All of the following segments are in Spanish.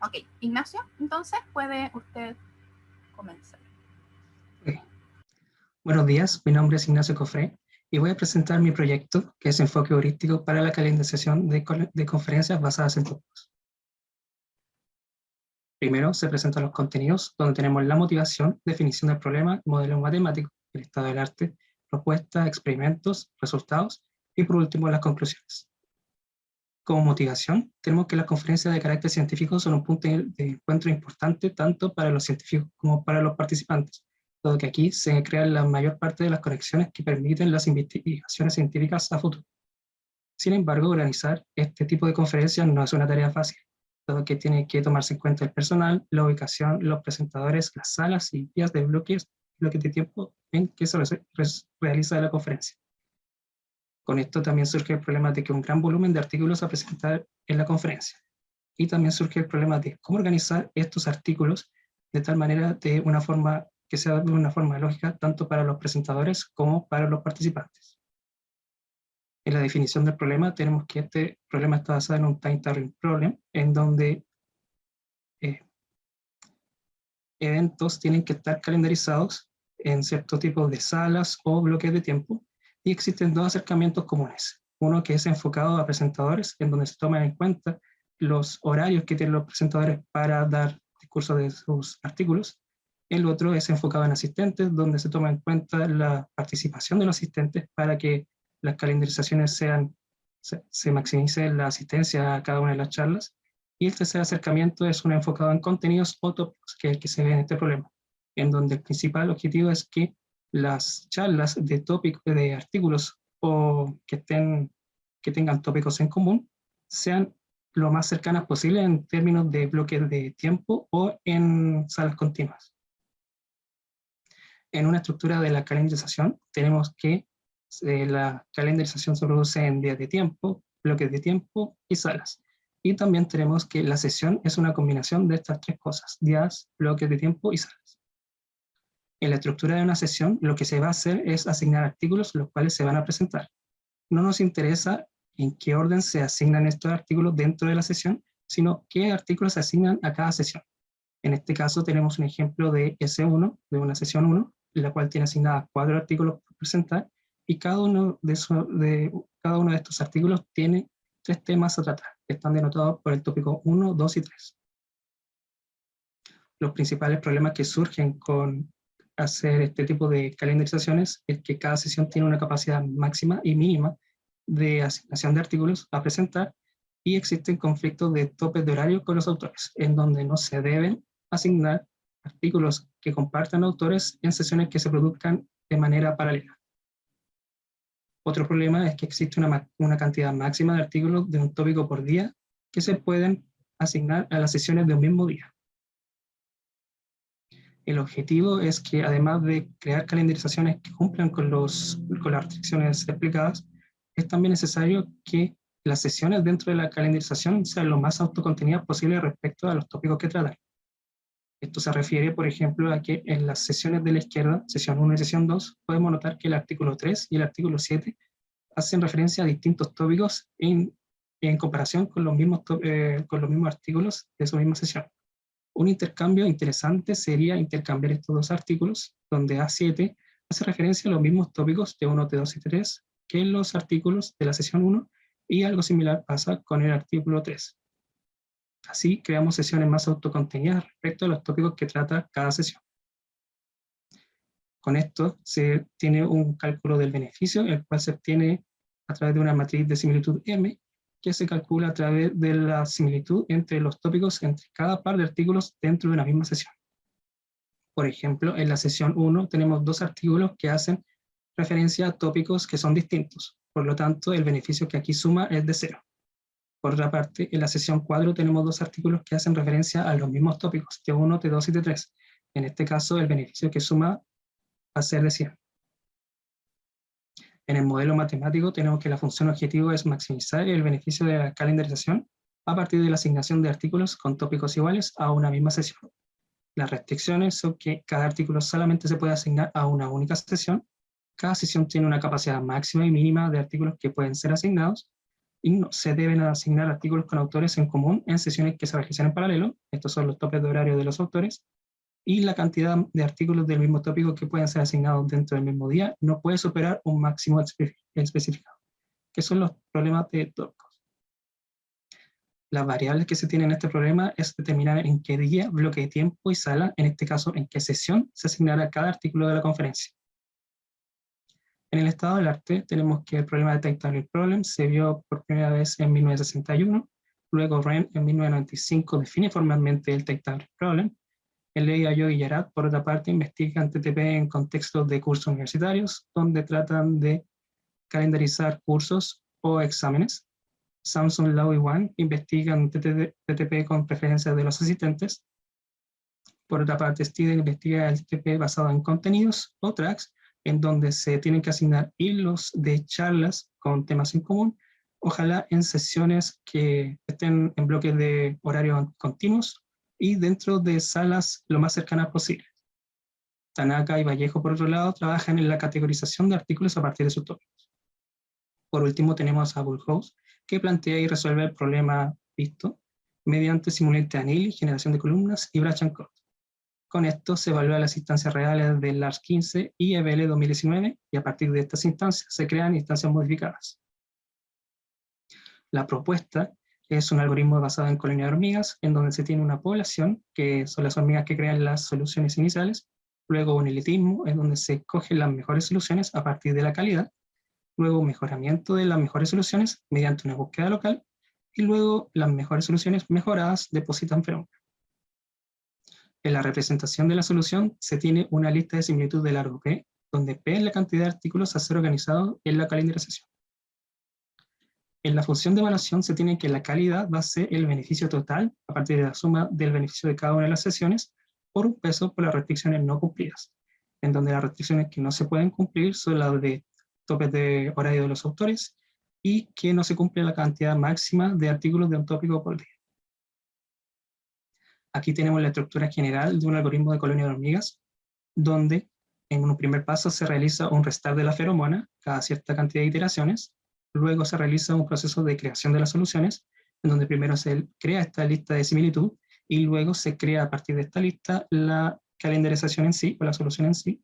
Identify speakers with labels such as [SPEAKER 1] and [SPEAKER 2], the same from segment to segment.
[SPEAKER 1] Ok, Ignacio, entonces puede usted comenzar.
[SPEAKER 2] Okay. Buenos días, mi nombre es Ignacio Cofré y voy a presentar mi proyecto, que es enfoque heurístico para la calendarización de conferencias basadas en tópicos. Primero se presentan los contenidos, donde tenemos la motivación, definición del problema, modelo matemático, el estado del arte, propuestas, experimentos, resultados y por último las conclusiones. Como motivación, tenemos que las conferencias de carácter científico son un punto de encuentro importante tanto para los científicos como para los participantes, dado que aquí se crean la mayor parte de las conexiones que permiten las investigaciones científicas a futuro. Sin embargo, organizar este tipo de conferencias no es una tarea fácil, dado que tiene que tomarse en cuenta el personal, la ubicación, los presentadores, las salas y días de bloques de tiempo en que se realiza la conferencia. Con esto también surge el problema de que un gran volumen de artículos a presentar en la conferencia. Y también surge el problema de cómo organizar estos artículos de tal manera de una forma que sea de una forma lógica tanto para los presentadores como para los participantes. En la definición del problema tenemos que este problema está basado en un time-targeting problem, en donde eventos tienen que estar calendarizados en cierto tipo de salas o bloques de tiempo, y existen dos acercamientos comunes. Uno que es enfocado a presentadores, en donde se toman en cuenta los horarios que tienen los presentadores para dar discursos de sus artículos. El otro es enfocado en asistentes, donde se toma en cuenta la participación de los asistentes para que las calendarizaciones se maximice la asistencia a cada una de las charlas. Y el tercer acercamiento es uno enfocado en contenidos o tópicos, que es el que se ve en este problema, en donde el principal objetivo es que las charlas de tópicos, de artículos o que tengan tópicos en común sean lo más cercanas posible en términos de bloques de tiempo o en salas continuas. En una estructura de la calendarización tenemos que la calendarización se produce en días de tiempo, bloques de tiempo y salas. Y también tenemos que la sesión es una combinación de estas tres cosas: días, bloques de tiempo y salas. En la estructura de una sesión, lo que se va a hacer es asignar artículos los cuales se van a presentar. No nos interesa en qué orden se asignan estos artículos dentro de la sesión, sino qué artículos se asignan a cada sesión. En este caso tenemos un ejemplo de S1, de una sesión 1, la cual tiene asignadas 4 artículos por presentar, y cada uno de estos artículos tiene 3 temas a tratar, que están denotados por el tópico 1, 2 y 3. Los principales problemas que surgen con hacer este tipo de calendarizaciones es que cada sesión tiene una capacidad máxima y mínima de asignación de artículos a presentar, y existen conflictos de topes de horario con los autores, en donde no se deben asignar artículos que compartan autores en sesiones que se produzcan de manera paralela. Otro problema es que existe una cantidad máxima de artículos de un tópico por día que se pueden asignar a las sesiones de un mismo día. El objetivo es que, además de crear calendarizaciones que cumplan con las restricciones explicadas, es también necesario que las sesiones dentro de la calendarización sean lo más autocontenidas posible respecto a los tópicos que tratan. Esto se refiere, por ejemplo, a que en las sesiones de la izquierda, sesión 1 y sesión 2, podemos notar que el artículo 3 y el artículo 7 hacen referencia a distintos tópicos en comparación con los mismos artículos de su misma sesión. Un intercambio interesante sería intercambiar estos dos artículos, donde A7 hace referencia a los mismos tópicos de 1, 2 y 3 que en los artículos de la sesión 1, y algo similar pasa con el artículo 3. Así creamos sesiones más autocontenidas respecto a los tópicos que trata cada sesión. Con esto se tiene un cálculo del beneficio, el cual se obtiene a través de una matriz de similitud M, que se calcula a través de la similitud entre los tópicos entre cada par de artículos dentro de una misma sesión. Por ejemplo, en la sesión 1 tenemos 2 artículos que hacen referencia a tópicos que son distintos, por lo tanto el beneficio que aquí suma es de 0. Por otra parte, en la sesión 4 tenemos 2 artículos que hacen referencia a los mismos tópicos, T1, T2 y T3. En este caso, el beneficio que suma va a ser de 100. En el modelo matemático tenemos que la función objetivo es maximizar el beneficio de la calendarización a partir de la asignación de artículos con tópicos iguales a una misma sesión. Las restricciones son que cada artículo solamente se puede asignar a una única sesión. Cada sesión tiene una capacidad máxima y mínima de artículos que pueden ser asignados. y no se deben asignar artículos con autores en común en sesiones que se realizan en paralelo. Estos son los topes de horario de los autores, y la cantidad de artículos del mismo tópico que pueden ser asignados dentro del mismo día no puede superar un máximo especificado, que son los problemas de tópicos. Las variables que se tienen en este problema es determinar en qué día, bloque de tiempo y sala, en este caso en qué sesión, se asignará cada artículo de la conferencia. En el estado del arte tenemos que el problema de Timetable Problem se vio por primera vez en 1961, luego Wren en 1995 define formalmente el Timetable Problem. En Ley Ayo y Yarat, por otra parte, investigan TTP en contextos de cursos universitarios, donde tratan de calendarizar cursos o exámenes. Samson, Lau y Wang investigan TTP con preferencias de los asistentes. Por otra parte, Steven investiga el TTP basado en contenidos o tracks, en donde se tienen que asignar hilos de charlas con temas en común, ojalá en sesiones que estén en bloques de horario continuos y dentro de salas lo más cercanas posible. Tanaka y Vallejo, por otro lado, trabajan en la categorización de artículos a partir de sus tópicos. Por último, tenemos a Bullhouse, que plantea y resuelve el problema visto mediante simulante anil, generación de columnas y branch and code. Con esto se evalúan las instancias reales del LARS 15 y EBL 2019, y a partir de estas instancias se crean instancias modificadas. La propuesta es un algoritmo basado en colonia de hormigas, en donde se tiene una población, que son las hormigas que crean las soluciones iniciales, luego un elitismo, en donde se escogen las mejores soluciones a partir de la calidad, luego un mejoramiento de las mejores soluciones mediante una búsqueda local, y luego las mejores soluciones mejoradas depositan feromonas. En la representación de la solución se tiene una lista de similitud de largo P, donde P es la cantidad de artículos a ser organizados en la calendarización. En la función de evaluación se tiene que la calidad va a ser el beneficio total a partir de la suma del beneficio de cada una de las sesiones por un peso por las restricciones no cumplidas, en donde las restricciones que no se pueden cumplir son las de topes de horario de los autores y que no se cumple la cantidad máxima de artículos de un tópico por día. Aquí tenemos la estructura general de un algoritmo de colonia de hormigas, donde en un primer paso se realiza un restar de la feromona cada cierta cantidad de iteraciones, luego se realiza un proceso de creación de las soluciones, en donde primero se crea esta lista de similitud, y luego se crea a partir de esta lista la calendarización en sí, o la solución en sí.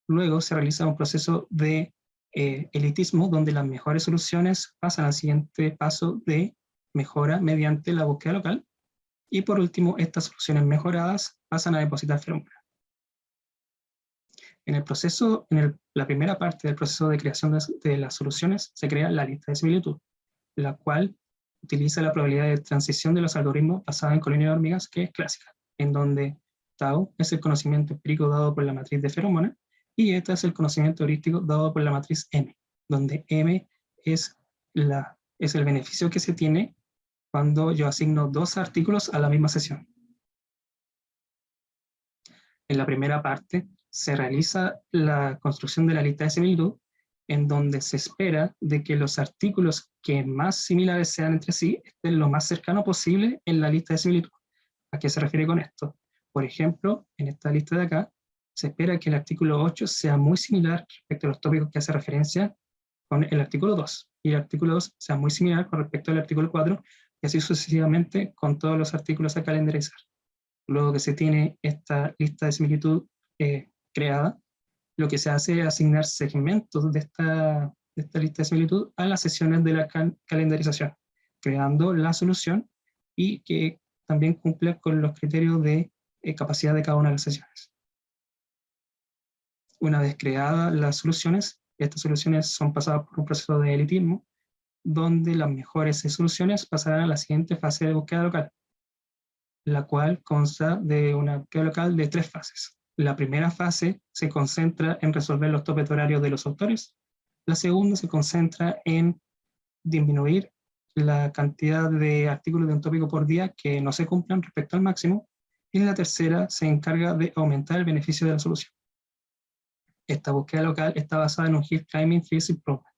[SPEAKER 2] Luego se realiza un proceso de elitismo, donde las mejores soluciones pasan al siguiente paso de mejora mediante la búsqueda local, y por último, estas soluciones mejoradas pasan a depositar feromonas. En el proceso, la primera parte del proceso de creación de las soluciones, se crea la lista de similitud, la cual utiliza la probabilidad de transición de los algoritmos basada en colonia de hormigas, que es clásica, en donde tau es el conocimiento empírico dado por la matriz de feromona, y eta es el conocimiento heurístico dado por la matriz M, donde M es el beneficio que se tiene cuando yo asigno dos artículos a la misma sesión. En la primera parte se realiza la construcción de la lista de similitud, en donde se espera de que los artículos que más similares sean entre sí estén lo más cercano posible en la lista de similitud. ¿A qué se refiere con esto? Por ejemplo, en esta lista de acá, se espera que el artículo 8 sea muy similar respecto a los tópicos que hace referencia con el artículo 2, y el artículo 2 sea muy similar con respecto al artículo 4, y así sucesivamente con todos los artículos a calendarizar. Luego que se tiene esta lista de similitud creada, lo que se hace es asignar segmentos de esta lista de similitud a las sesiones de la calendarización, creando la solución y que también cumple con los criterios de capacidad de cada una de las sesiones. Una vez creadas las soluciones, estas soluciones son pasadas por un proceso de elitismo, donde las mejores soluciones pasarán a la siguiente fase de búsqueda local, la cual consta de una búsqueda local de 3 fases. La primera fase se concentra en resolver los topes de horario de los autores, la segunda se concentra en disminuir la cantidad de artículos de un tópico por día que no se cumplan respecto al máximo, y la tercera se encarga de aumentar el beneficio de la solución. Esta búsqueda local está basada en un Hill Climbing Fields Improvement.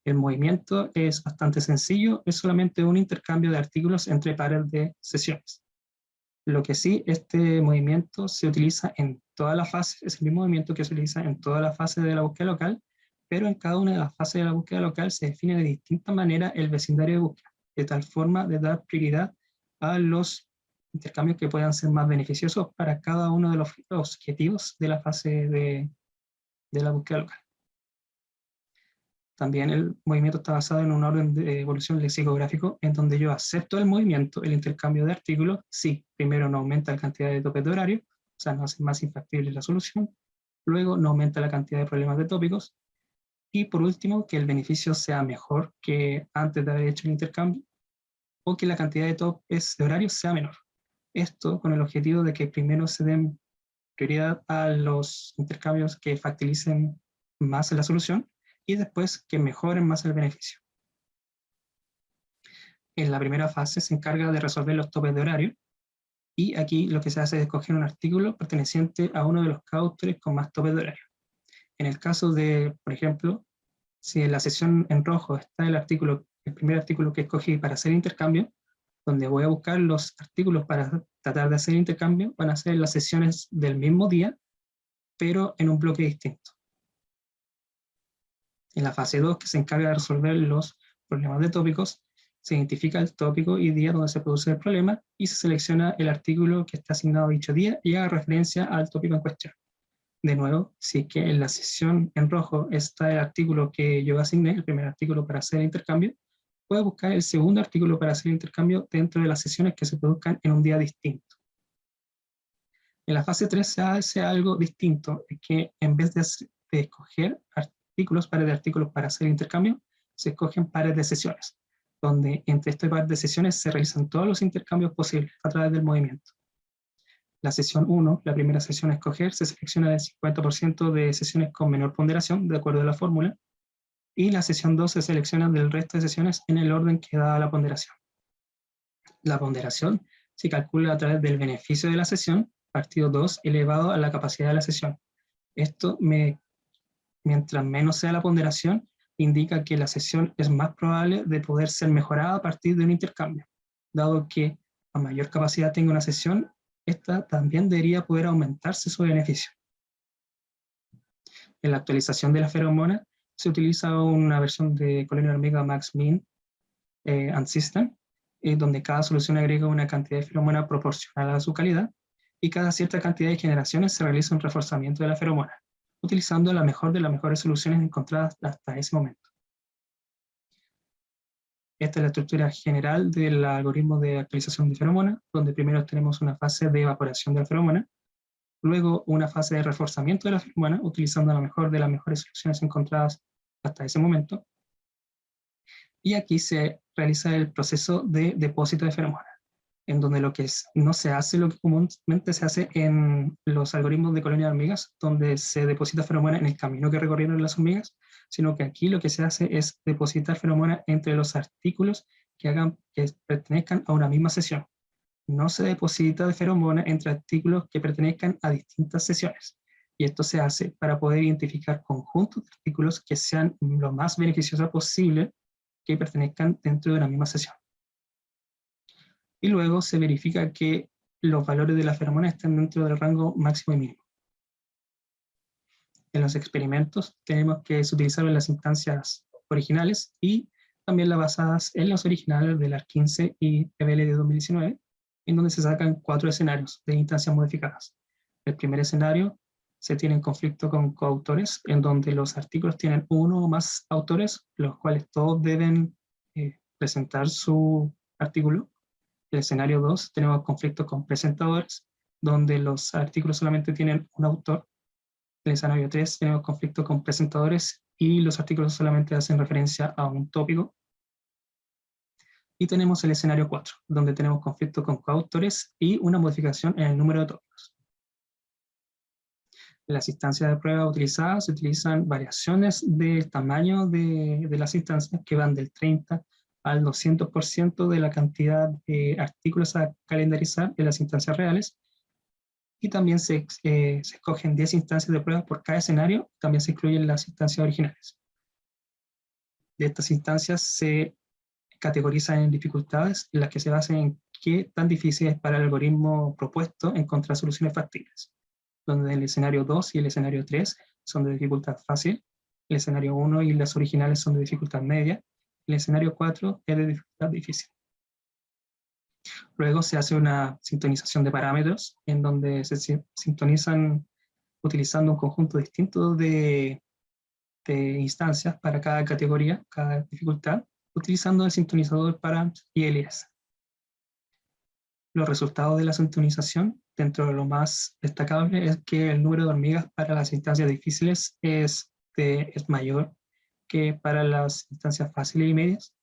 [SPEAKER 2] El movimiento es bastante sencillo, es solamente un intercambio de artículos entre pares de sesiones. Lo que sí, este movimiento se utiliza en toda la fase, es el mismo movimiento que se utiliza en toda la fase de la búsqueda local, pero en cada una de las fases de la búsqueda local se define de distinta manera el vecindario de búsqueda, de tal forma de dar prioridad a los intercambios que puedan ser más beneficiosos para cada uno de los objetivos de la fase de la búsqueda local. También el movimiento está basado en un orden de evolución lexicográfico en donde yo acepto el movimiento, el intercambio de artículos, si primero no aumenta la cantidad de topes de horario, o sea, no hace más infactible la solución, luego no aumenta la cantidad de problemas de tópicos, y por último, que el beneficio sea mejor que antes de haber hecho el intercambio, o que la cantidad de topes de horario sea menor. Esto con el objetivo de que primero se den prioridad a los intercambios que factilicen más la solución, y después que mejoren más el beneficio. En la primera fase se encarga de resolver los topes de horario, y aquí lo que se hace es escoger un artículo perteneciente a uno de los autores con más topes de horario. En el caso de, por ejemplo, si en la sección en rojo está el primer artículo que escogí para hacer intercambio, donde voy a buscar los artículos para tratar de hacer intercambio, van a ser las sesiones del mismo día, pero en un bloque distinto. En la fase 2, que se encarga de resolver los problemas de tópicos, se identifica el tópico y día donde se produce el problema y se selecciona el artículo que está asignado a dicho día y haga referencia al tópico en cuestión. De nuevo, si es que en la sesión en rojo está el artículo que yo asigné, el primer artículo para hacer el intercambio, puedo buscar el segundo artículo para hacer el intercambio dentro de las sesiones que se produzcan en un día distinto. En la fase 3 se hace algo distinto, es que en vez de escoger pares de artículos para hacer intercambio, se escogen pares de sesiones, donde entre este par de sesiones se realizan todos los intercambios posibles a través del movimiento. La sesión 1, la primera sesión a escoger, se selecciona el 50% de sesiones con menor ponderación, de acuerdo a la fórmula, y la sesión 2 se selecciona del resto de sesiones en el orden que da la ponderación. La ponderación se calcula a través del beneficio de la sesión, partido 2, elevado a la capacidad de la sesión. Esto mientras menos sea la ponderación, indica que la sesión es más probable de poder ser mejorada a partir de un intercambio. Dado que a mayor capacidad tenga una sesión, esta también debería poder aumentarse su beneficio. En la actualización de la feromona, se utiliza una versión de Colonial Omega Max Min and System, donde cada solución agrega una cantidad de feromona proporcional a su calidad, y cada cierta cantidad de generaciones se realiza un reforzamiento de la feromona, utilizando la mejor de las mejores soluciones encontradas hasta ese momento. Esta es la estructura general del algoritmo de actualización de feromona, donde primero tenemos una fase de evaporación de la feromona, luego una fase de reforzamiento de la feromona, utilizando la mejor de las mejores soluciones encontradas hasta ese momento, y aquí se realiza el proceso de depósito de feromona, en donde no se hace lo que comúnmente se hace en los algoritmos de colonia de hormigas, donde se deposita feromona en el camino que recorrieron las hormigas, sino que aquí lo que se hace es depositar feromona entre los artículos que pertenezcan a una misma sesión. No se deposita de feromona entre artículos que pertenezcan a distintas sesiones, y esto se hace para poder identificar conjuntos de artículos que sean lo más beneficiosos posible que pertenezcan dentro de una misma sesión. Y luego se verifica que los valores de la feromona están dentro del rango máximo y mínimo. En los experimentos tenemos que se utilizaron las instancias originales y también las basadas en los originales del AR15 y PBL de 2019, en donde se sacan 4 escenarios de instancias modificadas. El primer escenario se tiene en conflicto con coautores, en donde los artículos tienen uno o más autores, los cuales todos deben presentar su artículo. El escenario 2 tenemos conflicto con presentadores, donde los artículos solamente tienen un autor. En el escenario 3 tenemos conflicto con presentadores y los artículos solamente hacen referencia a un tópico. Y tenemos el escenario 4, donde tenemos conflicto con coautores y una modificación en el número de tópicos. En las instancias de prueba utilizadas se utilizan variaciones del tamaño de las instancias que van del 30 al 200% de la cantidad de artículos a calendarizar en las instancias reales, y también se escogen 10 instancias de prueba por cada escenario, también se incluyen las instancias originales. De estas instancias se categorizan en dificultades, en las que se basan en qué tan difícil es para el algoritmo propuesto encontrar soluciones factibles, donde el escenario 2 y el escenario 3 son de dificultad fácil, El escenario 1 y las originales son de dificultad media. El escenario 4 es de dificultad difícil. Luego se hace una sintonización de parámetros en donde se sintonizan utilizando un conjunto distinto de instancias para cada categoría, cada dificultad, utilizando el sintonizador PARAMS y LS. Los resultados de la sintonización, dentro de lo más destacable, es que el número de hormigas para las instancias difíciles es mayor que para las instancias fáciles y medias,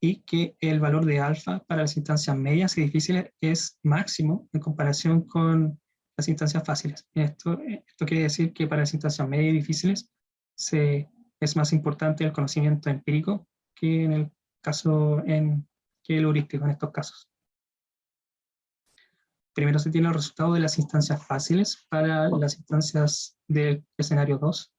[SPEAKER 2] y que el valor de alfa para las instancias medias y difíciles es máximo en comparación con las instancias fáciles. Esto quiere decir que para las instancias medias y difíciles es más importante el conocimiento empírico que en el caso que el heurístico en estos casos. Primero se tiene el resultado de las instancias fáciles para las instancias del escenario 2,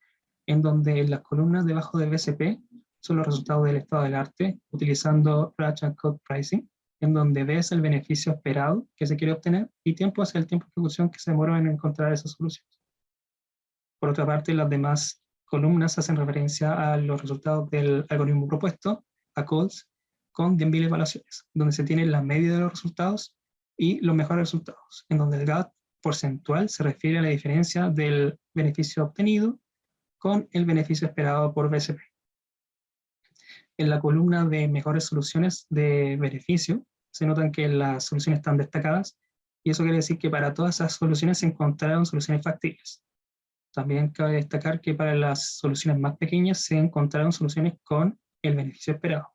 [SPEAKER 2] en donde las columnas debajo del BCP son los resultados del estado del arte, utilizando Branch and Code Pricing, en donde B es el beneficio esperado que se quiere obtener y tiempo es el tiempo de ejecución que se demoró en encontrar esas soluciones. Por otra parte, las demás columnas hacen referencia a los resultados del algoritmo propuesto, a calls, con 10.000 evaluaciones, donde se tiene la media de los resultados y los mejores resultados, en donde el gap porcentual se refiere a la diferencia del beneficio obtenido con el beneficio esperado por BCP. En la columna de mejores soluciones de beneficio, se notan que las soluciones están destacadas, y eso quiere decir que para todas esas soluciones se encontraron soluciones factibles. También cabe destacar que para las soluciones más pequeñas se encontraron soluciones con el beneficio esperado.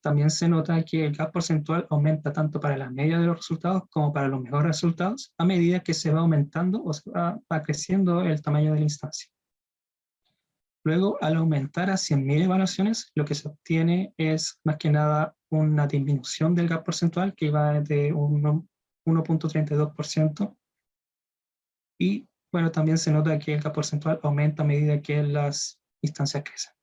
[SPEAKER 2] También se nota que el gap porcentual aumenta tanto para la media de los resultados como para los mejores resultados a medida que se va aumentando o se va creciendo el tamaño de la instancia. Luego, al aumentar a 100.000 evaluaciones, lo que se obtiene es más que nada una disminución del gap porcentual que va de un 1.32%, y bueno, también se nota que el gap porcentual aumenta a medida que las instancias crecen.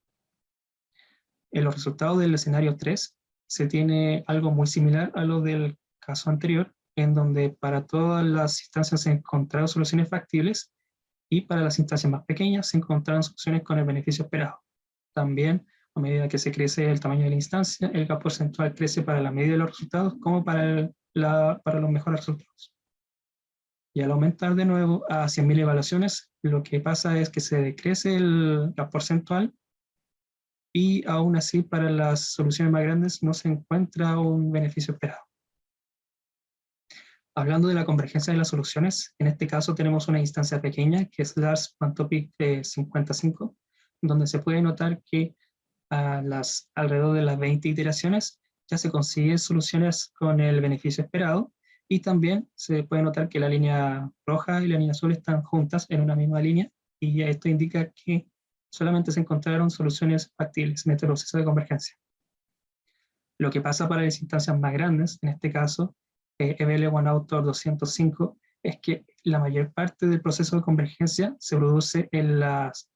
[SPEAKER 2] En los resultados del escenario 3 se tiene algo muy similar a lo del caso anterior, en donde para todas las instancias se encontraron soluciones factibles y para las instancias más pequeñas se encontraron soluciones con el beneficio esperado. También, a medida que se crece el tamaño de la instancia, el gap porcentual crece para la media de los resultados como para los mejores resultados. Y al aumentar de nuevo a 100.000 evaluaciones, lo que pasa es que se decrece el gap porcentual, y aún así para las soluciones más grandes no se encuentra un beneficio esperado. Hablando de la convergencia de las soluciones, en este caso tenemos una instancia pequeña que es Lars Pantopic 55, donde se puede notar que alrededor de las 20 iteraciones ya se consiguen soluciones con el beneficio esperado, y también se puede notar que la línea roja y la línea azul están juntas en una misma línea, y esto indica que solamente se encontraron soluciones factibles en este proceso de convergencia. Lo que pasa para las instancias más grandes, en este caso EBL OneAuthor 205, es que la mayor parte del proceso de convergencia se produce en las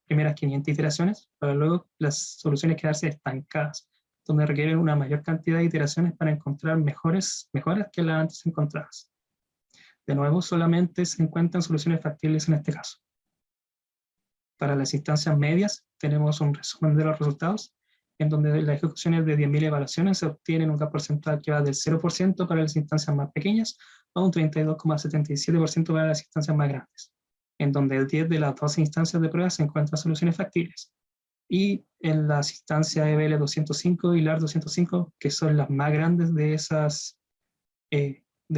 [SPEAKER 2] primeras 500 iteraciones, para luego las soluciones quedarse estancadas, donde requieren una mayor cantidad de iteraciones para encontrar mejoras que las antes encontradas. De nuevo, solamente se encuentran soluciones factibles en este caso. Para las instancias medias, tenemos un resumen de los resultados, en donde las ejecuciones de 10.000 evaluaciones se obtienen un gap porcentual que va del 0% para las instancias más pequeñas a un 32,77% para las instancias más grandes, en donde el 10 de las 12 instancias de prueba se encuentran soluciones factibles. Y en las instancias EBL 205 y LAR 205, que son las más grandes de esas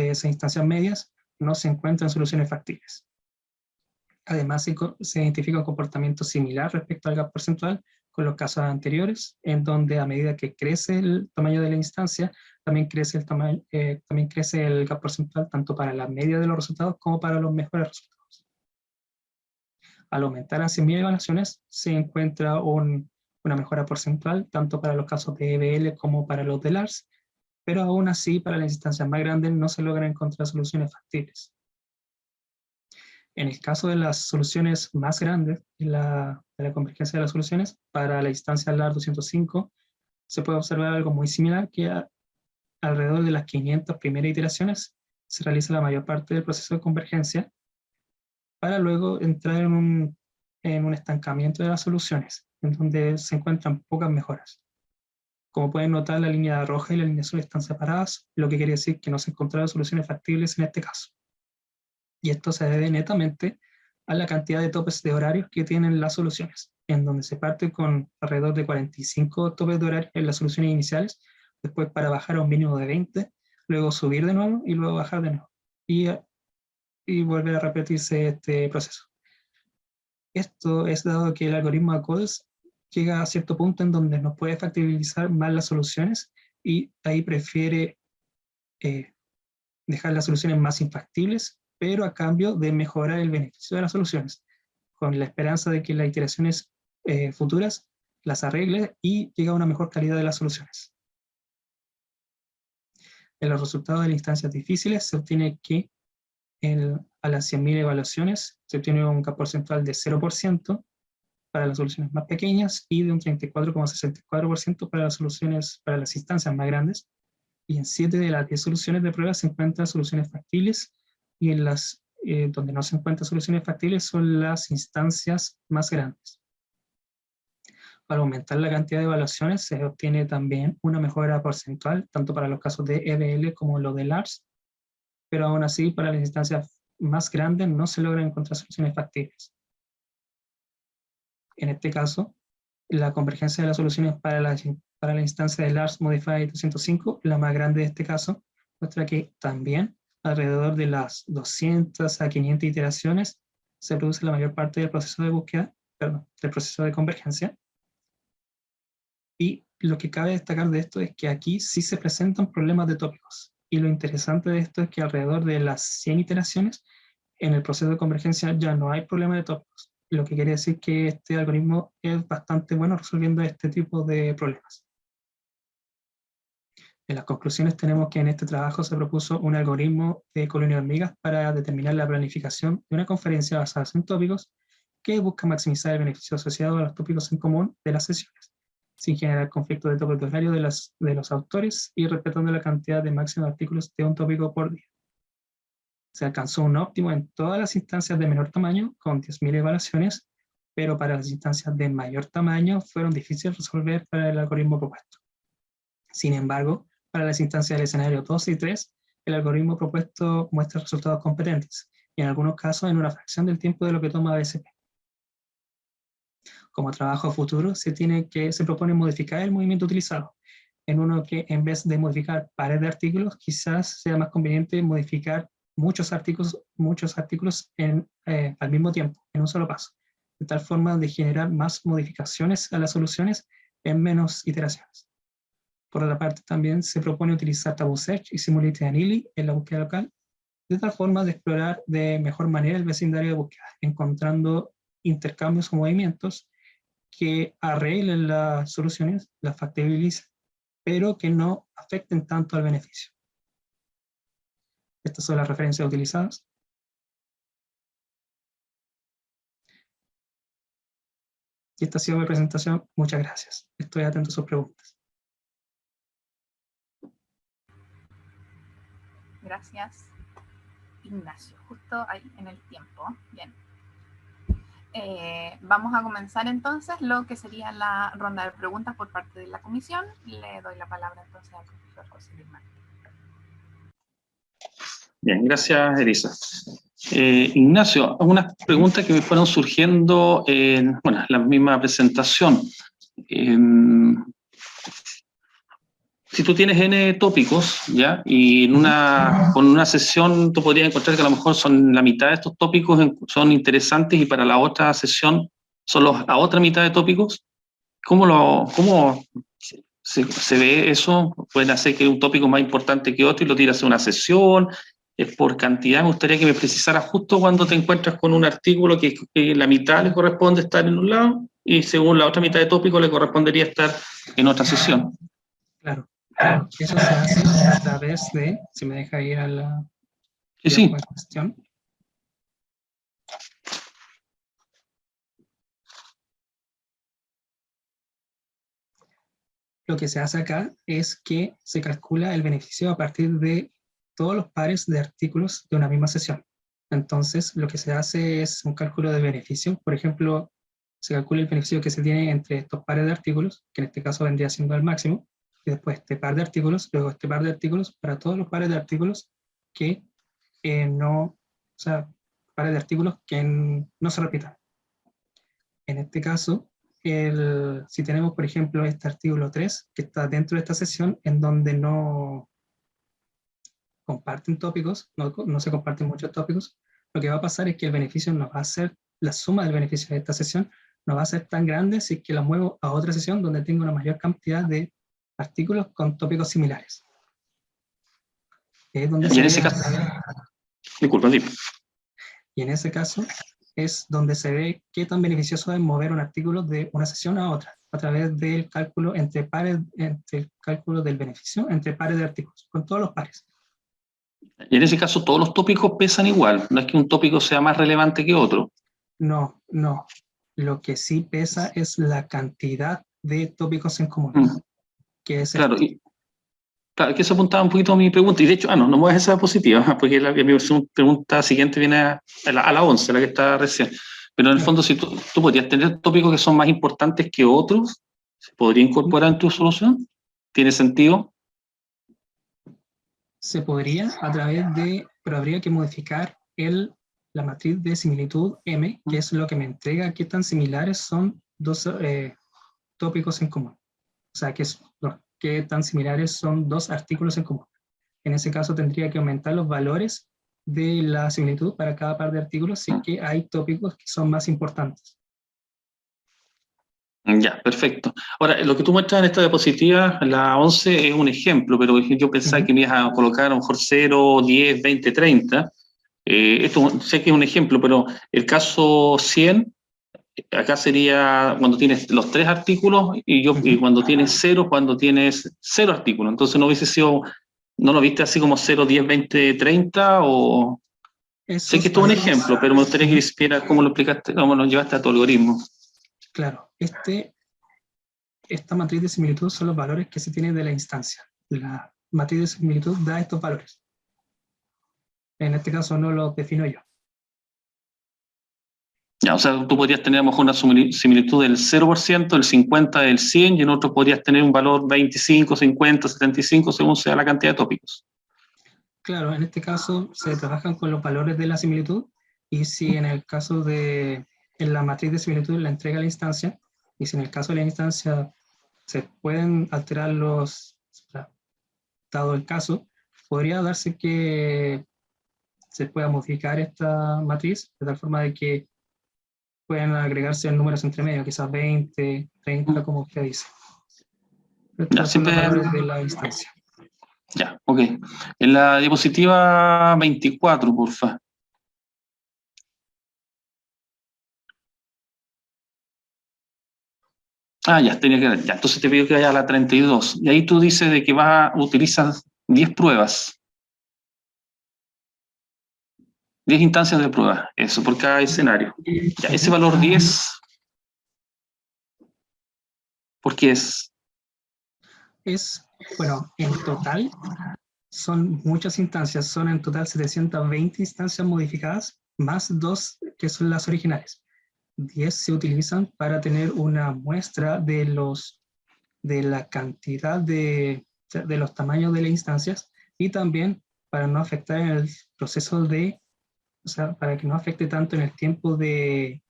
[SPEAKER 2] instancias medias, no se encuentran soluciones factibles. Además, se identifica un comportamiento similar respecto al gap porcentual con los casos anteriores, en donde a medida que crece el tamaño de la instancia, también crece el gap porcentual tanto para la media de los resultados como para los mejores resultados. Al aumentar a 100.000 evaluaciones, se encuentra una mejora porcentual tanto para los casos de EBL como para los de LARS, pero aún así para las instancias más grandes no se logran encontrar soluciones factibles. En el caso de las soluciones más grandes, de la convergencia de las soluciones, para la instancia LAR 205, se puede observar algo muy similar, que alrededor de las 500 primeras iteraciones se realiza la mayor parte del proceso de convergencia, para luego entrar en en un estancamiento de las soluciones, en donde se encuentran pocas mejoras. Como pueden notar, la línea roja y la línea azul están separadas, lo que quiere decir que no se encontraron soluciones factibles en este caso. Y esto se debe netamente a la cantidad de topes de horarios que tienen las soluciones, en donde se parte con alrededor de 45 topes de horario en las soluciones iniciales, después para bajar a un mínimo de 20, luego subir de nuevo y luego bajar de nuevo. Y volver a repetirse este proceso. Esto es dado que el algoritmo de ACODES llega a cierto punto en donde no puede factibilizar más las soluciones y ahí prefiere dejar las soluciones más infactibles, pero a cambio de mejorar el beneficio de las soluciones, con la esperanza de que las iteraciones futuras las arregle y llegue a una mejor calidad de las soluciones. En los resultados de las instancias difíciles se obtiene que a las 100.000 evaluaciones se obtiene un porcentual de 0% para las soluciones más pequeñas y de un 34,64% para las soluciones, para las instancias más grandes. Y en 7 de las 10 soluciones de prueba se encuentran soluciones factibles, y en las donde no se encuentran soluciones factibles son las instancias más grandes. Para aumentar la cantidad de evaluaciones se obtiene también una mejora porcentual, tanto para los casos de EBL como los de LARS, pero aún así para las instancias más grandes no se logran encontrar soluciones factibles. En este caso, la convergencia de las soluciones para la instancia de Lars Modified 205, la más grande de este caso, muestra que también alrededor de las 200 a 500 iteraciones se produce la mayor parte del proceso de búsqueda, perdón, del proceso de convergencia. Y lo que cabe destacar de esto es que aquí sí se presentan problemas de tópicos. Y lo interesante de esto es que alrededor de las 100 iteraciones, en el proceso de convergencia ya no hay problema de tópicos, lo que quiere decir que este algoritmo es bastante bueno resolviendo este tipo de problemas. En las conclusiones tenemos que en este trabajo se propuso un algoritmo de colonia de hormigas para determinar la planificación de una conferencia basada en tópicos que busca maximizar el beneficio asociado a los tópicos en común de las sesiones, sin generar conflictos de tópicos de horario de los autores y respetando la cantidad de máximo de artículos de un tópico por día. Se alcanzó un óptimo en todas las instancias de menor tamaño, con 10.000 evaluaciones, pero para las instancias de mayor tamaño fueron difíciles de resolver para el algoritmo propuesto. Sin embargo, para las instancias del escenario 2 y 3, el algoritmo propuesto muestra resultados competentes, y en algunos casos en una fracción del tiempo de lo que toma BSP. Como trabajo futuro, se propone modificar el movimiento utilizado, en uno que en vez de modificar pares de artículos, quizás sea más conveniente modificar muchos artículos al mismo tiempo, en un solo paso, de tal forma de generar más modificaciones a las soluciones en menos iteraciones. Por otra parte, también se propone utilizar Tabu Search y Simulated Annealing en la búsqueda local, de tal forma de explorar de mejor manera el vecindario de búsqueda, encontrando intercambios o movimientos que arreglen las soluciones, las factibilicen, pero que no afecten tanto al beneficio. Estas son las referencias utilizadas. Y esta ha sido mi presentación. Muchas gracias. Estoy atento a sus preguntas.
[SPEAKER 1] Gracias, Ignacio. Justo ahí en el tiempo. Bien. Vamos a comenzar entonces lo que sería la ronda de preguntas por parte de la comisión. Le doy la palabra entonces al profesor José Luis Martínez.
[SPEAKER 3] Bien, gracias, Elisa. Ignacio, algunas preguntas que me fueron surgiendo en la misma presentación. Si tú tienes N tópicos, ¿ya? Y con una sesión tú podrías encontrar que a lo mejor la mitad de estos tópicos son interesantes y para la otra sesión son la otra mitad de tópicos. ¿Cómo se ve eso? ¿Pueden hacer que un tópico más importante que otro y lo tiras a una sesión? ¿Es por cantidad? Me gustaría que me precisara justo cuando te encuentras con un artículo que la mitad le corresponde estar en un lado y según la otra mitad de tópico le correspondería estar en otra sesión.
[SPEAKER 2] Claro. Eso se hace a través de, si me deja ir a la cuestión. Lo que se hace acá es que se calcula el beneficio a partir de todos los pares de artículos de una misma sesión. Entonces, lo que se hace es un cálculo de beneficio. Por ejemplo, se calcula el beneficio que se tiene entre estos pares de artículos, que en este caso vendría siendo el máximo, y después este par de artículos, luego este par de artículos, para todos los pares de artículos que pares de artículos que no se repitan. En este caso, si tenemos, por ejemplo, este artículo 3, que está dentro de esta sección, en donde no comparten tópicos, no se comparten muchos tópicos, lo que va a pasar es que el beneficio no va a ser, la suma del beneficio de esta sesión no va a ser tan grande si es que la muevo a otra sesión donde tengo una mayor cantidad de artículos con tópicos similares. Es donde
[SPEAKER 3] y en ese caso, disculpa, dime.
[SPEAKER 2] Y en ese caso es donde se ve qué tan beneficioso es mover un artículo de una sesión a otra, a través del cálculo entre pares, entre el cálculo del beneficio entre pares de artículos, con todos los pares.
[SPEAKER 3] Y en ese caso todos los tópicos pesan igual, no es que un tópico sea más relevante que otro.
[SPEAKER 2] No. Lo que sí pesa es la cantidad de tópicos en común. Que es
[SPEAKER 3] claro, claro, que eso apuntaba un poquito a mi pregunta, y de hecho, no me voy a esa diapositiva, porque mi pregunta siguiente viene a la 11, la que está recién. Pero en el fondo, si tú podrías tener tópicos que son más importantes que otros, ¿se podría incorporar en tu solución? ¿Tiene sentido?
[SPEAKER 2] Se podría a través de, pero habría que modificar la matriz de similitud M, que es lo que me entrega qué tan similares son dos tópicos en común. O sea, qué tan similares son dos artículos en común. En ese caso tendría que aumentar los valores de la similitud para cada par de artículos si es que hay tópicos que son más importantes.
[SPEAKER 3] Ya, perfecto. Ahora, lo que tú muestras en esta diapositiva, la 11, es un ejemplo, pero yo pensaba que me ibas a colocar a lo mejor 0, 10, 20, 30. Esto sé que es un ejemplo, pero el caso 100, acá sería cuando tienes los 3 artículos y cuando tienes 0, cuando tienes 0 artículos. Entonces no hubiese sido, ¿no lo viste así como 0, 10, 20, 30? O... sé que esto es un ejemplo, pero me gustaría que supieras cómo lo explicaste, cómo lo llevaste a tu algoritmo.
[SPEAKER 2] Claro, esta matriz de similitud son los valores que se tienen de la instancia. La matriz de similitud da estos valores. En este caso no los defino yo.
[SPEAKER 3] Ya, o sea, tú podrías tener a lo mejor una similitud del 0%, del 50%, del 100%, y en otro podrías tener un valor 25, 50, 75, según sea la cantidad de tópicos.
[SPEAKER 2] Claro, en este caso se trabajan con los valores de la similitud, y si en el caso en la matriz de similitud la entrega la instancia, y si en el caso de la instancia se pueden alterar dado el caso, podría darse que se pueda modificar esta matriz de tal forma de que pueden agregarse números entre medio, quizás 20, 30, como usted dice. Estos son los valores de la instancia.
[SPEAKER 3] Ya, ok. En la diapositiva 24, porfa. Ya, tenía que ver. Ya, entonces te pido que vaya a la 32. Y ahí tú dices de que utilizas 10 pruebas. 10 instancias de prueba, eso, por cada escenario. Ya, ese valor 10, ¿por qué es?
[SPEAKER 2] Bueno, en total son muchas instancias, son en total 720 instancias modificadas, más 2 que son las originales. 10 se utilizan para tener una muestra de la cantidad de los tamaños de las instancias, y también para no afectar en el proceso para que no afecte tanto en el tiempo de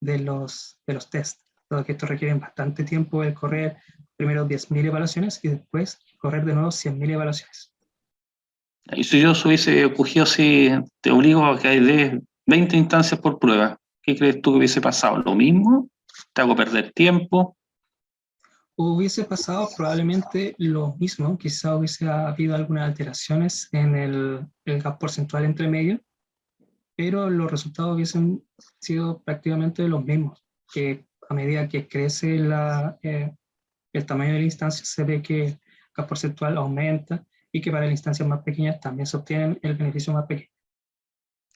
[SPEAKER 2] los tests, dado que estos requieren bastante tiempo el correr primero 10.000 evaluaciones y después correr de nuevo 100.000 evaluaciones.
[SPEAKER 3] Y si yo hubiese cogido así, te obligo a que hay de 20 instancias por prueba, ¿qué crees tú que hubiese pasado? ¿Lo mismo? ¿Te hago perder tiempo?
[SPEAKER 2] Hubiese pasado probablemente lo mismo, quizá hubiese habido algunas alteraciones en el gap porcentual entre medio, pero los resultados hubiesen sido prácticamente los mismos, que a medida que crece el tamaño de la instancia, se ve que el gap porcentual aumenta, y que para las instancias más pequeñas también se obtiene el beneficio más pequeño.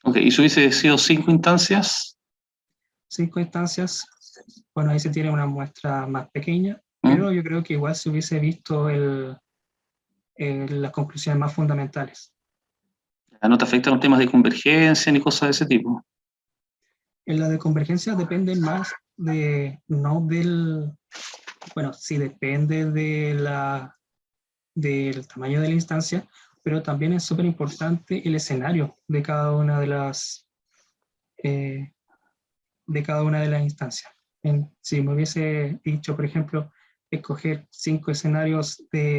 [SPEAKER 3] Ok, ¿y si hubiese sido 5 instancias?
[SPEAKER 2] 5 instancias, bueno, ahí se tiene una muestra más pequeña, pero yo creo que igual se hubiese visto las conclusiones más fundamentales.
[SPEAKER 3] ¿No te afectan los temas de convergencia ni cosas de ese tipo?
[SPEAKER 2] En la de convergencia dependen más no del, bueno, sí depende del tamaño de la instancia, pero también es súper importante el escenario de cada una de las instancias. Si me hubiese dicho, por ejemplo, escoger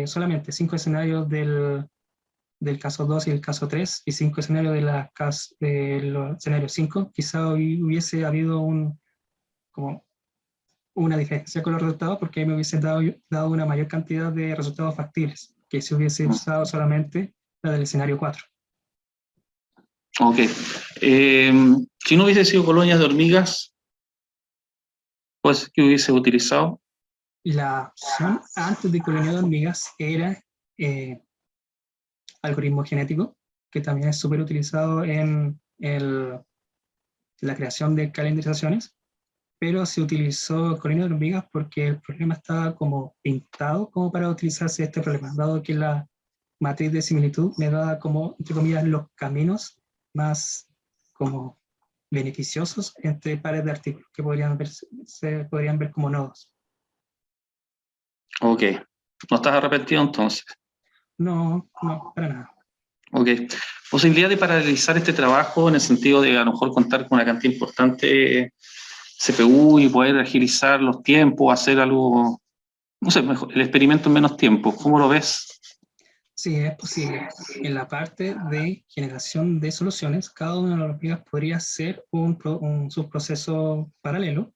[SPEAKER 2] solamente 5 escenarios del caso 2 y el caso 3 y 5 escenarios de los escenarios 5, quizá hubiese habido como una diferencia con los resultados, porque ahí me hubiese dado una mayor cantidad de resultados factibles que si hubiese usado solamente la del escenario 4.
[SPEAKER 3] Ok. Si no hubiese sido colonias de hormigas, pues, ¿qué hubiese utilizado?
[SPEAKER 2] La opción antes de colonia de hormigas era algoritmo genético, que también es súper utilizado en la creación de calendarizaciones, pero se utilizó colonia de hormigas porque el problema estaba como pintado como para utilizarse este problema, dado que la matriz de similitud me da como, entre comillas, los caminos más como beneficiosos entre pares de artículos que se podrían ver como nodos.
[SPEAKER 3] Ok. ¿No estás arrepentido entonces?
[SPEAKER 2] No, para nada.
[SPEAKER 3] Ok. Posibilidad de paralelizar este trabajo en el sentido de a lo mejor contar con una cantidad importante de CPU y poder agilizar los tiempos, hacer algo, no sé, mejor, el experimento en menos tiempo. ¿Cómo lo ves?
[SPEAKER 2] Sí, es posible. En la parte de generación de soluciones, cada una de las hormigas podría ser un subproceso paralelo,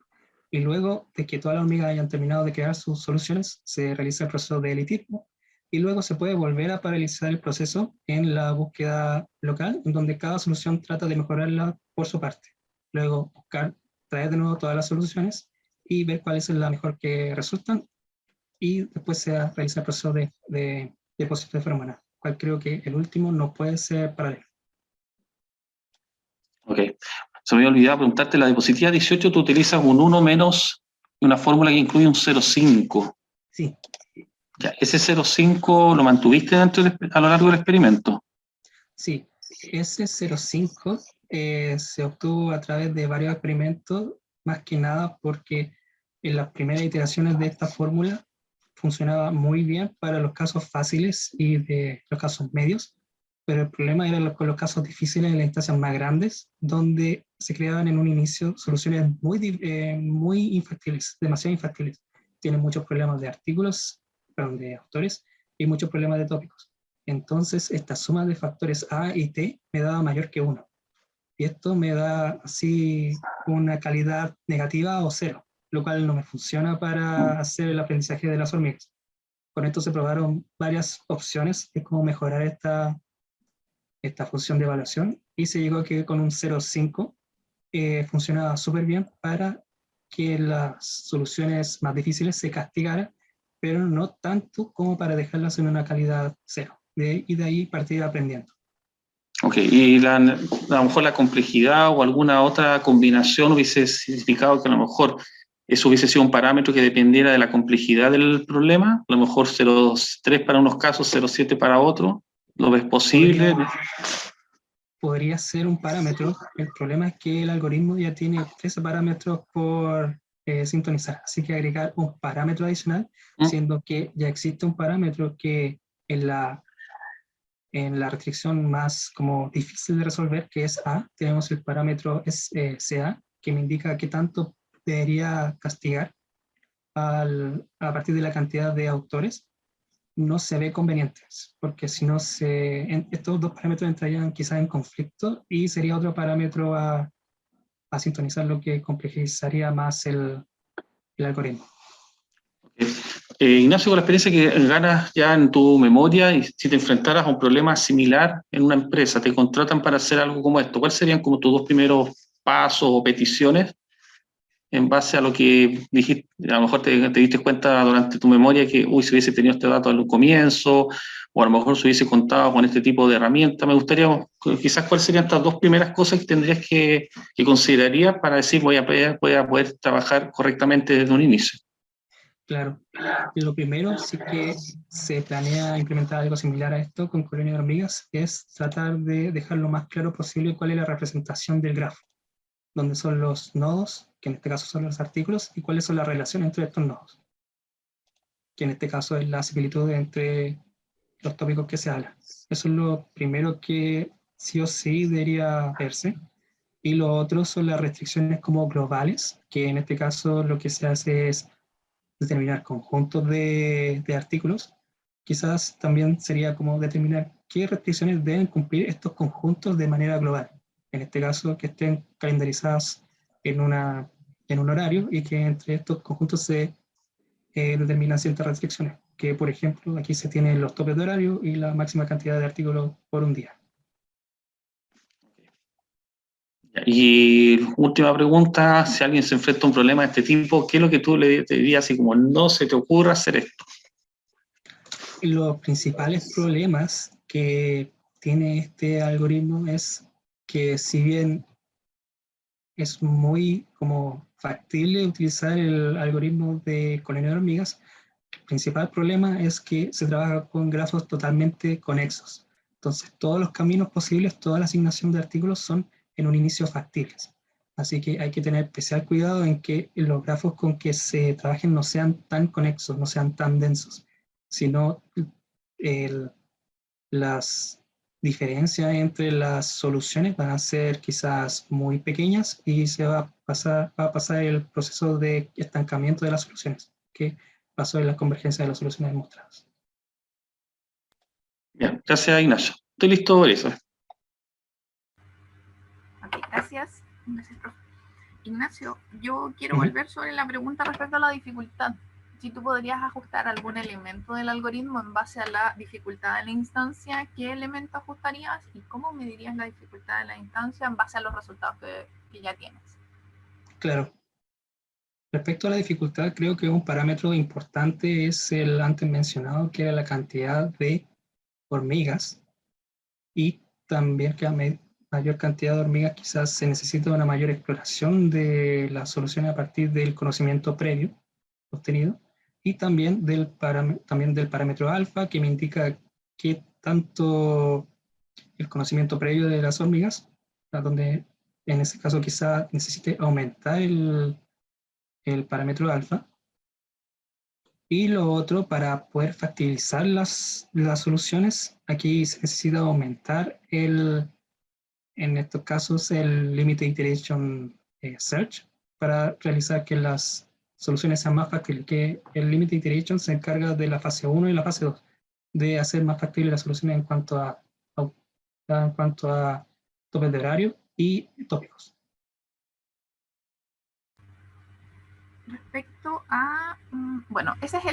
[SPEAKER 2] y luego de que todas las hormigas hayan terminado de crear sus soluciones, se realiza el proceso de elitismo, y luego se puede volver a paralizar el proceso en la búsqueda local, en donde cada solución trata de mejorarla por su parte. Luego traer de nuevo todas las soluciones y ver cuál es la mejor que resultan, y después se realiza el proceso de depósito de feromona, cual creo que el último no puede ser paralelo.
[SPEAKER 3] Ok. Se me había olvidado preguntarte, la diapositiva 18 tú utilizas un 1 menos una fórmula que incluye un 0,5.
[SPEAKER 2] Sí.
[SPEAKER 3] Ya, ¿ese 0,5 lo mantuviste a lo largo del experimento?
[SPEAKER 2] Sí, ese 0,5 se obtuvo a través de varios experimentos, más que nada porque en las primeras iteraciones de esta fórmula funcionaba muy bien para los casos fáciles y de los casos medios, pero el problema era con los casos difíciles en las instancias más grandes, donde se creaban en un inicio soluciones muy infactibles, demasiado infactibles. Tienen muchos problemas de artículos, perdón, de autores, y muchos problemas de tópicos. Entonces, esta suma de factores A y T me daba mayor que 1. Y esto me da así una calidad negativa o 0, lo cual no me funciona para hacer el aprendizaje de las hormigas. Con esto se probaron varias opciones de cómo mejorar esta función de evaluación, y se llegó a que con un 0,5 funcionaba súper bien para que las soluciones más difíciles se castigaran, pero no tanto como para dejarlas en una calidad 0. Y de ahí partir aprendiendo.
[SPEAKER 3] Ok, y a lo mejor la complejidad o alguna otra combinación hubiese significado que a lo mejor eso hubiese sido un parámetro que dependiera de la complejidad del problema, a lo mejor 0,3 para unos casos, 0,7 para otros. ¿Lo ves posible?
[SPEAKER 2] Podría ser un parámetro. El problema es que el algoritmo ya tiene 13 parámetros por sintonizar, así que agregar un parámetro adicional, siendo que ya existe un parámetro que en la restricción más como difícil de resolver, que es A, tenemos el parámetro CA, que me indica qué tanto debería castigar a partir de la cantidad de autores. No se ve conveniente, porque si no estos dos parámetros entrarían quizás en conflicto y sería otro parámetro a sintonizar, lo que complejizaría más el algoritmo.
[SPEAKER 3] Ignacio, con la experiencia que ganas ya en tu memoria, y si te enfrentaras a un problema similar en una empresa, te contratan para hacer algo como esto, ¿cuáles serían como tus dos primeros pasos o peticiones en base a lo que dijiste? A lo mejor te diste cuenta durante tu memoria que, si hubiese tenido este dato al comienzo, o a lo mejor se hubiese contado con este tipo de herramientas. Me gustaría, quizás, cuáles serían estas dos primeras cosas que tendrías que considerarías para decir voy a poder trabajar correctamente desde un inicio.
[SPEAKER 2] Claro. Lo primero, sí que se planea implementar algo similar a esto con colonia de hormigas, es tratar de dejar lo más claro posible cuál es la representación del grafo, dónde son los nodos, que en este caso son los artículos, y cuáles son las relaciones entre estos nodos, que en este caso es la similitud entre los tópicos que se hablan. Eso es lo primero que sí o sí debería verse. Y lo otro son las restricciones como globales, que en este caso lo que se hace es determinar conjuntos de artículos. Quizás también sería como determinar qué restricciones deben cumplir estos conjuntos de manera global. En este caso, que estén calendarizadas en un horario y que entre estos conjuntos se determinan ciertas restricciones, que por ejemplo aquí se tienen los topes de horario y la máxima cantidad de artículos por un día.
[SPEAKER 3] Y última pregunta, si alguien se enfrenta a un problema de este tipo, ¿qué es lo que tú le dirías así como no se te ocurra hacer esto?
[SPEAKER 2] Los principales problemas que tiene este algoritmo es que si bien es muy como factible utilizar el algoritmo de colonia de hormigas, el principal problema es que se trabaja con grafos totalmente conexos. Entonces todos los caminos posibles, toda la asignación de artículos son en un inicio factibles. Así que hay que tener especial cuidado en que los grafos con que se trabajen no sean tan conexos, no sean tan densos, sino las diferencias entre las soluciones van a ser quizás muy pequeñas y se va a pasar el proceso de estancamiento de las soluciones, que pasó en la convergencia de las soluciones demostradas.
[SPEAKER 3] Bien, gracias Ignacio. Estoy listo por eso.
[SPEAKER 1] Ok, gracias. Gracias, profe. Ignacio, yo quiero volver sobre la pregunta respecto a la dificultad. Si tú podrías ajustar algún elemento del algoritmo en base a la dificultad de la instancia, ¿qué elemento ajustarías y cómo medirías la dificultad de la instancia en base a los resultados que ya tienes?
[SPEAKER 2] Claro. Respecto a la dificultad, creo que un parámetro importante es el antes mencionado, que era la cantidad de hormigas, y también que a mayor cantidad de hormigas quizás se necesita una mayor exploración de las soluciones a partir del conocimiento previo obtenido, y también del parámetro alfa, que me indica qué tanto el conocimiento previo de las hormigas, a donde en ese caso quizá necesite aumentar el parámetro alfa. Y lo otro, para poder factorizar las soluciones, aquí se necesita aumentar en estos casos el Limited Iteration Search, para realizar que las soluciones sean más factibles, que el Limited Iteration se encarga de la fase 1 y la fase 2, de hacer más factibles las soluciones en cuanto a topes de horario y tópicos.
[SPEAKER 1] Respecto a, bueno, ese es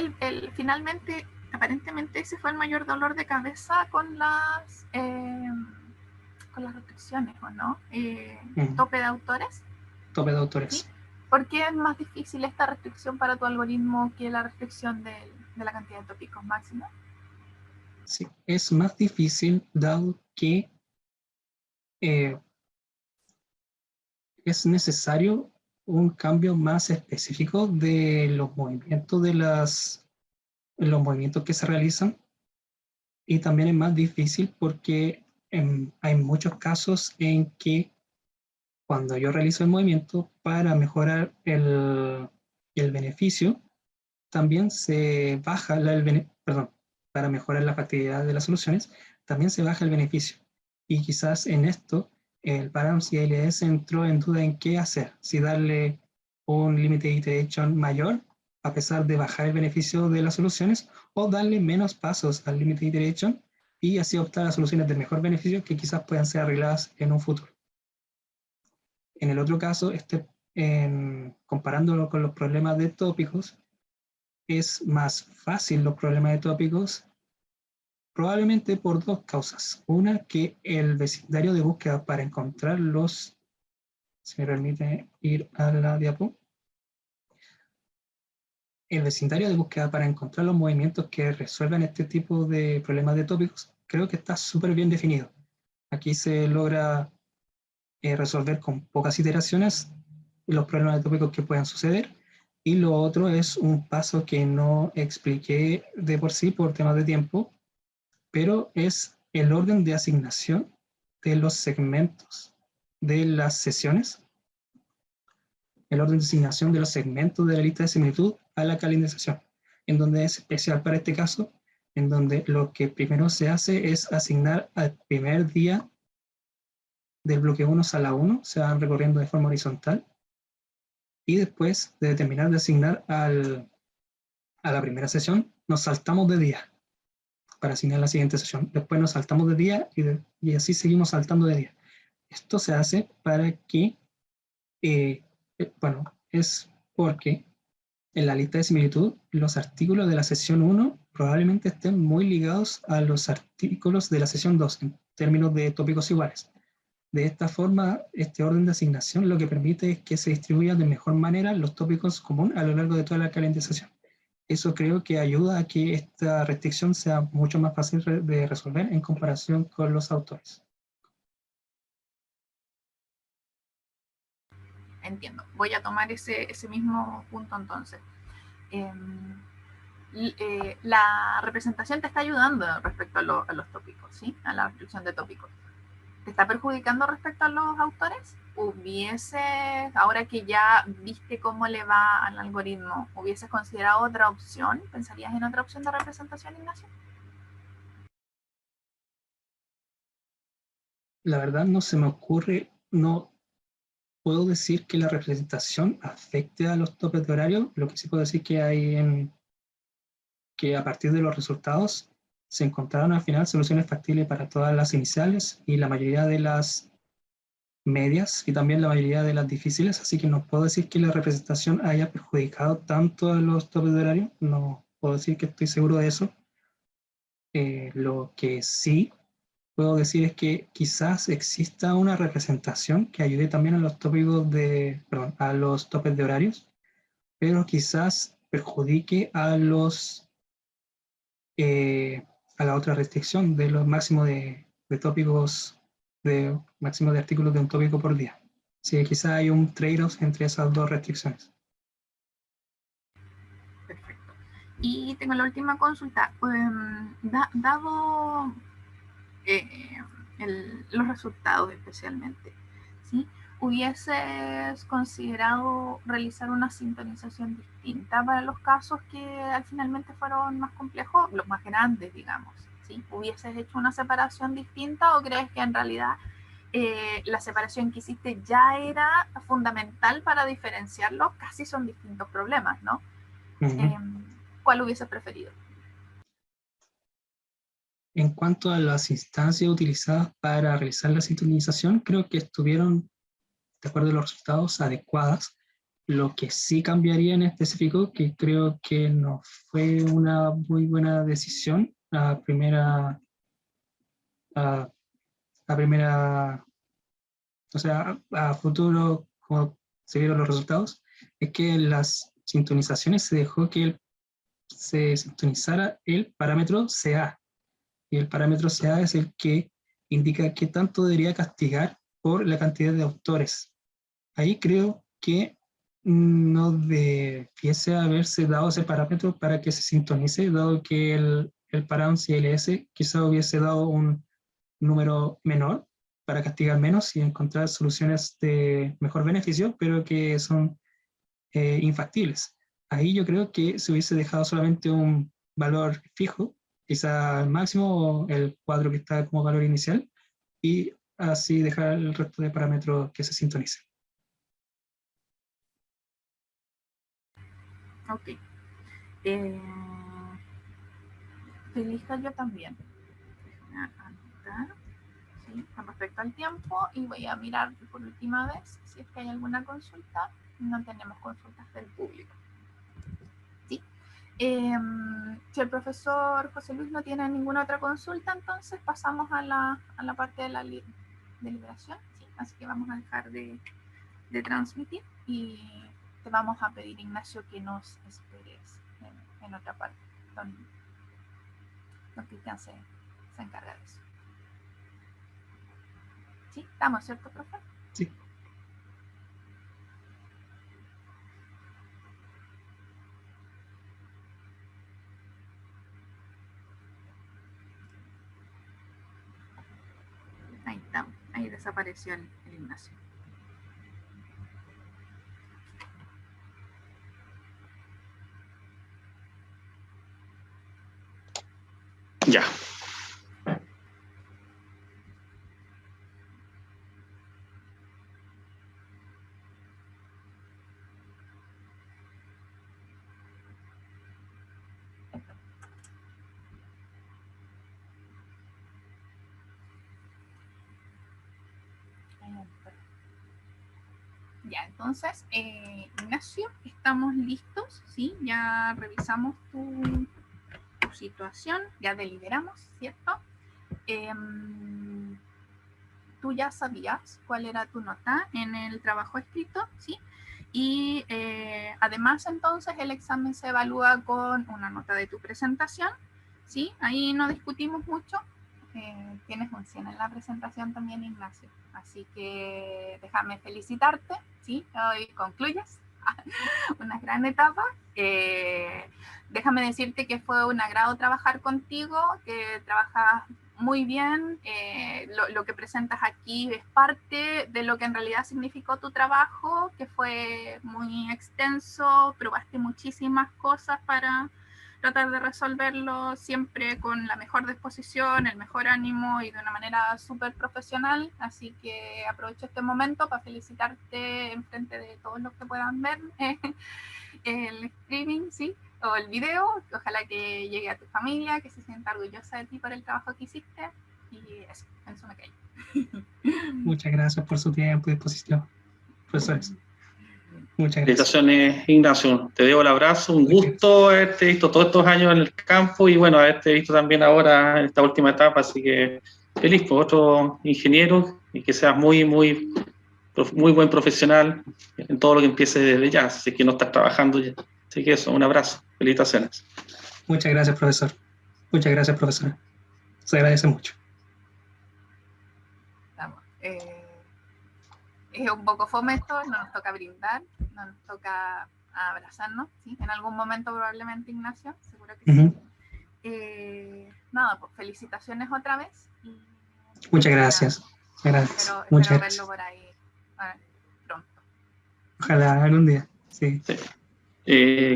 [SPEAKER 1] finalmente, aparentemente ese fue el mayor dolor de cabeza con las restricciones, ¿o no? Tope de autores.
[SPEAKER 2] Tope de autores.
[SPEAKER 1] ¿Sí? ¿Por qué es más difícil esta restricción para tu algoritmo que la restricción de la cantidad de tópicos máxima?
[SPEAKER 2] Sí, es más difícil dado que es necesario un cambio más específico de los movimientos los movimientos que se realizan, y también es más difícil porque hay muchos casos en que cuando yo realizo el movimiento para mejorar el beneficio, también se baja para mejorar la factibilidad de las soluciones, también se baja el beneficio. Y quizás en esto el Params ILS entró en duda en qué hacer, si darle un Limited Iteration mayor a pesar de bajar el beneficio de las soluciones, o darle menos pasos al Limited Iteration y así optar a soluciones de mejor beneficio que quizás puedan ser arregladas en un futuro. En el otro caso, comparándolo con los problemas de tópicos, es más fácil los problemas de tópicos, probablemente por dos causas. Una, que el vecindario de búsqueda para encontrar si me permite ir a la diapo, el vecindario de búsqueda para encontrar los movimientos que resuelven este tipo de problemas de tópicos, creo que está súper bien definido. Aquí se logra resolver con pocas iteraciones los problemas de tópicos que puedan suceder. Y lo otro es un paso que no expliqué de por sí por temas de tiempo, pero es el orden de asignación de los segmentos de las sesiones. el orden de asignación de los segmentos de la lista de similitud a la calendarización, en donde es especial para este caso, en donde lo que primero se hace es asignar al primer día del bloque 1 sala 1, se van recorriendo de forma horizontal, y después de terminar de asignar a la primera sesión, nos saltamos de día para asignar la siguiente sesión. Después nos saltamos de día y así seguimos saltando de día. Esto se hace para que, bueno, es porque en la lista de similitud los artículos de la sesión 1 probablemente estén muy ligados a los artículos de la sesión 2 en términos de tópicos iguales. De esta forma, este orden de asignación lo que permite es que se distribuyan de mejor manera los tópicos comunes a lo largo de toda la calendarización. Eso creo que ayuda a que esta restricción sea mucho más fácil de resolver en comparación con los autores.
[SPEAKER 1] Entiendo. Voy a tomar ese mismo punto entonces. La representación te está ayudando respecto a los tópicos, ¿sí? A la restricción de tópicos. ¿Te está perjudicando respecto a los autores? Ahora que ya viste cómo le va al algoritmo, ¿hubieses considerado otra opción? ¿Pensarías en otra opción de representación, Ignacio?
[SPEAKER 2] La verdad no se me ocurre, no puedo decir que la representación afecte a los topes de horario. Lo que sí puedo decir que a partir de los resultados se encontraron al final soluciones factibles para todas las iniciales y la mayoría de las medias y también la mayoría de las difíciles, así que no puedo decir que la representación haya perjudicado tanto a los topes de horario, no puedo decir que estoy seguro de eso. Lo que sí puedo decir es que quizás exista una representación que ayude también a los tópicos perdón, a los topes de horarios, pero quizás perjudique a la otra restricción de los máximos de tópicos, de máximo de artículos de un tópico por día. Sí, quizás hay un trade-off entre esas dos restricciones.
[SPEAKER 1] Perfecto. Y tengo la última consulta. Dado los resultados especialmente, ¿sí? ¿Hubieses considerado realizar una sintonización distinta para los casos que al finalmente fueron más complejos, los más grandes, digamos? ¿Sí? ¿Hubieses hecho una separación distinta o crees que en realidad la separación que hiciste ya era fundamental para diferenciarlos? Casi son distintos problemas, ¿no? ¿Cuál hubieses preferido?
[SPEAKER 2] En cuanto a las instancias utilizadas para realizar la sintonización, creo que estuvieron, de acuerdo a los resultados, adecuadas. Lo que sí cambiaría en específico, que creo que no fue una muy buena decisión a, a primera, o sea, a futuro, como se vieron los resultados, es que en las sintonizaciones se dejó que se sintonizara el parámetro CA. Y el parámetro CA es el que indica qué tanto debería castigar por la cantidad de autores. Ahí creo que no debiese haberse dado ese parámetro para que se sintonice, dado que el parámetro CLS quizá hubiese dado un número menor para castigar menos y encontrar soluciones de mejor beneficio, pero que son infactibles. Ahí yo creo que se hubiese dejado solamente un valor fijo, quizá el máximo o el 4 que está como valor inicial, y así dejar el resto de parámetros que se sintonicen.
[SPEAKER 1] Ok. Estoy lista yo también. Anotar, ¿sí? Con respecto al tiempo, y voy a mirar por última vez si es que hay alguna consulta. No tenemos consultas del público. ¿Sí? Si el profesor José Luis no tiene ninguna otra consulta, entonces pasamos a la parte de la deliberación. ¿Sí? Así que vamos a dejar de transmitir y te vamos a pedir, Ignacio, que nos esperes en otra parte. Don Cristian se encarga de eso. ¿Sí? ¿Estamos, cierto, profe?
[SPEAKER 2] Sí.
[SPEAKER 1] Ahí está, ahí desapareció el Ignacio.
[SPEAKER 3] Ya.
[SPEAKER 1] Ya, entonces, Ignacio, estamos listos, ¿sí? Ya revisamos tu situación, ya deliberamos, ¿cierto? Tú ya sabías cuál era tu nota en el trabajo escrito, ¿sí? Y además, entonces, el examen se evalúa con una nota de tu presentación, ¿sí? Ahí no discutimos mucho. Tienes un 100 en la presentación también, Ignacio. Así que déjame felicitarte, ¿sí? Hoy concluyes una gran etapa. Déjame decirte que fue un agrado trabajar contigo, que trabajas muy bien. Lo que presentas aquí es parte de lo que en realidad significó tu trabajo, que fue muy extenso, probaste muchísimas cosas para tratar de resolverlo siempre con la mejor disposición, el mejor ánimo y de una manera súper profesional. Así que aprovecho este momento para felicitarte en frente de todos los que puedan ver el streaming, ¿sí? O el video. Ojalá que llegue a tu familia, que se sienta orgullosa de ti por el trabajo que hiciste. Y eso me cae.
[SPEAKER 2] Muchas gracias por su tiempo y disposición, profesores. Muchas gracias.
[SPEAKER 3] Felicitaciones, Ignacio. Te debo el abrazo. Un gusto haberte visto todos estos años en el campo y bueno, haberte visto también ahora en esta última etapa. Así que feliz por otro ingeniero y que seas muy buen profesional en todo lo que empieces desde ya. Así que no estás trabajando ya. Así que eso, un abrazo. Felicitaciones.
[SPEAKER 2] Muchas gracias, profesor. Muchas gracias, profesora. Se agradece mucho.
[SPEAKER 1] Vamos. Es un poco fome esto, no nos toca brindar, no nos toca abrazarnos, ¿sí? En algún momento probablemente, Ignacio, seguro que sí. Nada, pues felicitaciones otra vez. Y
[SPEAKER 2] muchas gracias.
[SPEAKER 1] Espero
[SPEAKER 2] muchas
[SPEAKER 1] verlo por ahí pronto.
[SPEAKER 2] Ojalá algún día, sí.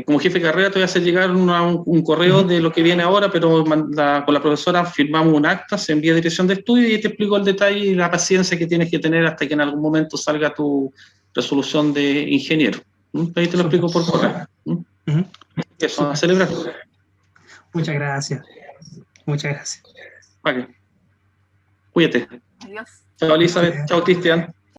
[SPEAKER 3] Como jefe de carrera te voy a hacer llegar un correo de lo que viene ahora, pero con la profesora firmamos un acta, se envía a dirección de estudio y te explico el detalle y la paciencia que tienes que tener hasta que en algún momento salga tu resolución de ingeniero. Ahí te lo explico por correo. Eso, a celebrar.
[SPEAKER 2] Muchas gracias. Muchas gracias.
[SPEAKER 3] Vale. Cuídate.
[SPEAKER 1] Adiós.
[SPEAKER 3] Chao, Elizabeth. Chao, Cristian.